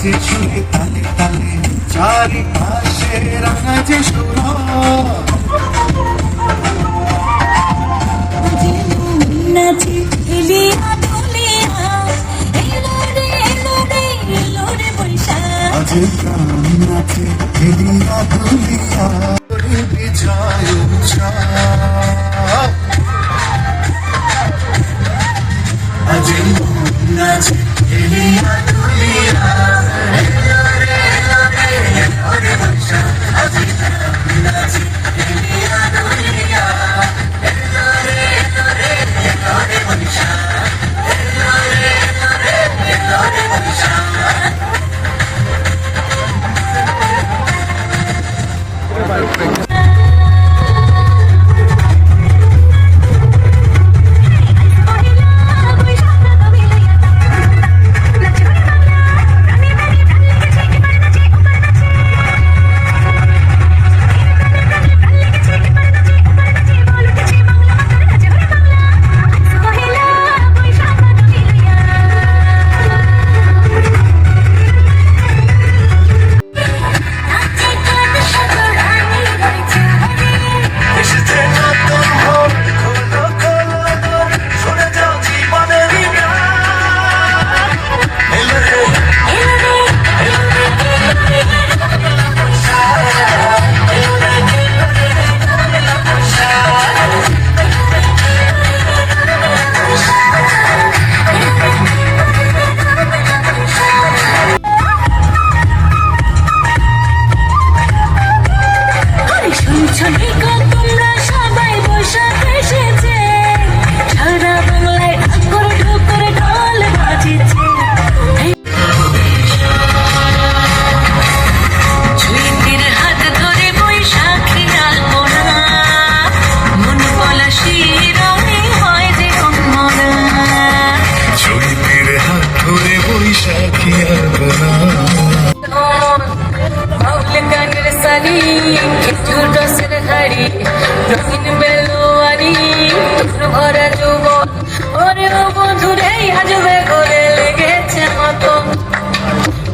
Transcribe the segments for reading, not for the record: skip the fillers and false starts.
বাজে ছুঁয়ে তালে তালে চারিপাশে রাঙা যে সুর নাচে এলিয়া দুলিয়া এলো রে এলো রে এলো রে বৈশাখ আজ প্রাণ নাচে এলিয়া দুলিয়া বিজয় আজ নাচে এলিয়া দুলিয়া এলো রে এলো রে এলো রে বৈশাখ আজ প্রাণ নাচে এলিয়া দুলিয়া এলো রে এলো রে এলো রে বৈশাখ এলো রে এলো রে এলো রে বৈশাখ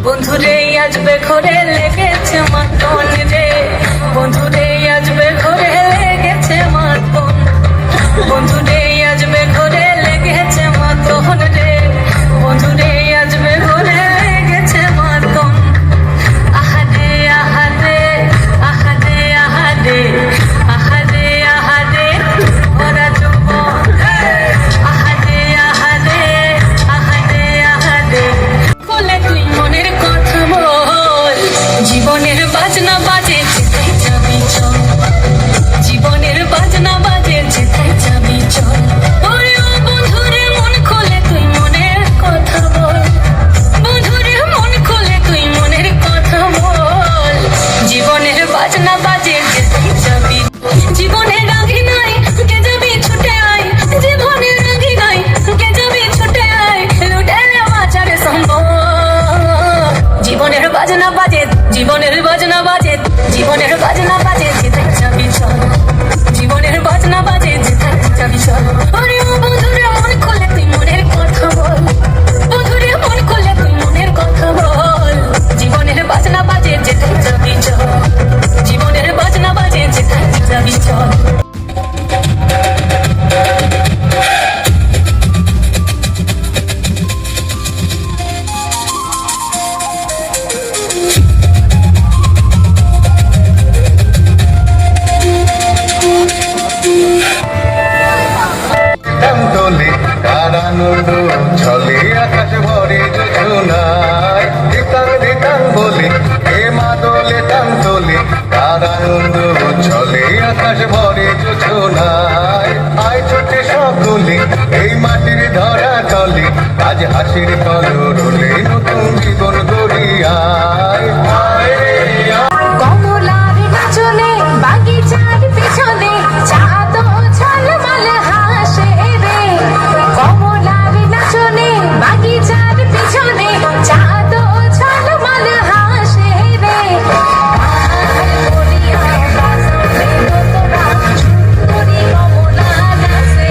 বন্ধুরে আজবে ঘরে লেগেছে মাতন রে বন্ধুরে আজবে ঘরে লেগেছে মাতন বন্ধুরে আজবে ঘরে লেগেছে মাতন রে বন্ধুরে আজবে ঘরে লেগেছে মাতন আহাদে আহাদে আহাদে আহাদে আহাদে আহাদে ওরা যুবন আহাদে আহাদে আহাদে আহাদে বলে তুই মনের কথা বল জীবনের বাজনা বাজে যেতে যাবি চল জীবনের বাজনা বাজে যেতে যাবি চল ওরে ও বন্ধুরে মন খোলে তুই মনের কথা বল বন্ধুরে মন খোলে তুই মনের কথা বল জীবনের বাজনা বাজে যেতে যাবি জীবনের রাগি নাই কে যাবি ছুটে আয় জীবনের রাগি নাই কে যাবি ছুটে আয় লুটে বাঁচার সম্ভব জীবনের বাজনা বাজে জীবনের বাজনা বাজে জীবনের বাজনা বাজে যেতে যাবি চল জীবনের বাজনা বাজে যেতে যাবি চল ওরে ও বন্ধুরে মন খোলে তুই মনের কথা বল বন্ধুরে মন খোলে তুই মনের কথা বল জীবনের বাজনা বাজে যেতে যাবি চল জীবনের বাজনা বাজে যেতে যাবি চল ছলে আকাশ ভরে যোজনায় দিতাং দিতাং বলে হে মা দোলে টাং তোলে তার আনন্দ ছলে আকাশ ভরে যোজনায় আয় ছোটে সকলে এই মাটির ধরা তলে আজ হাসির কলরলে নতুন জীবন গড়িয়ায় কমলার নাচনে বাগিচার পিছনে চাঁদ ঝলমল হাসে রে কমলার নাচনে বাগিচার পিছনে চাঁদ ঝলমল হাসে রে কমলা নাচে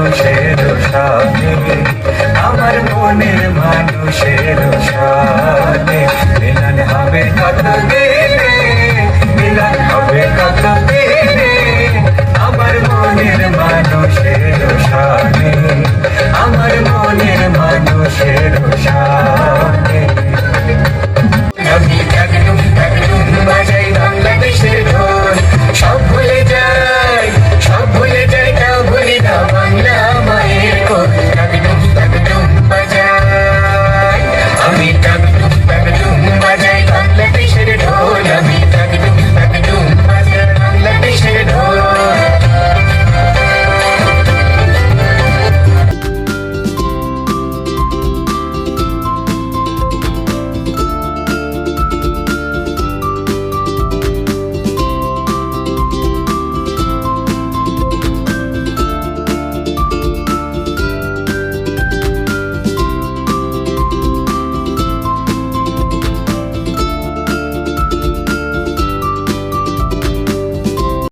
মানুষের সাথে, আমার মনের মানুষের সাথে মিলন হবে কতদিন।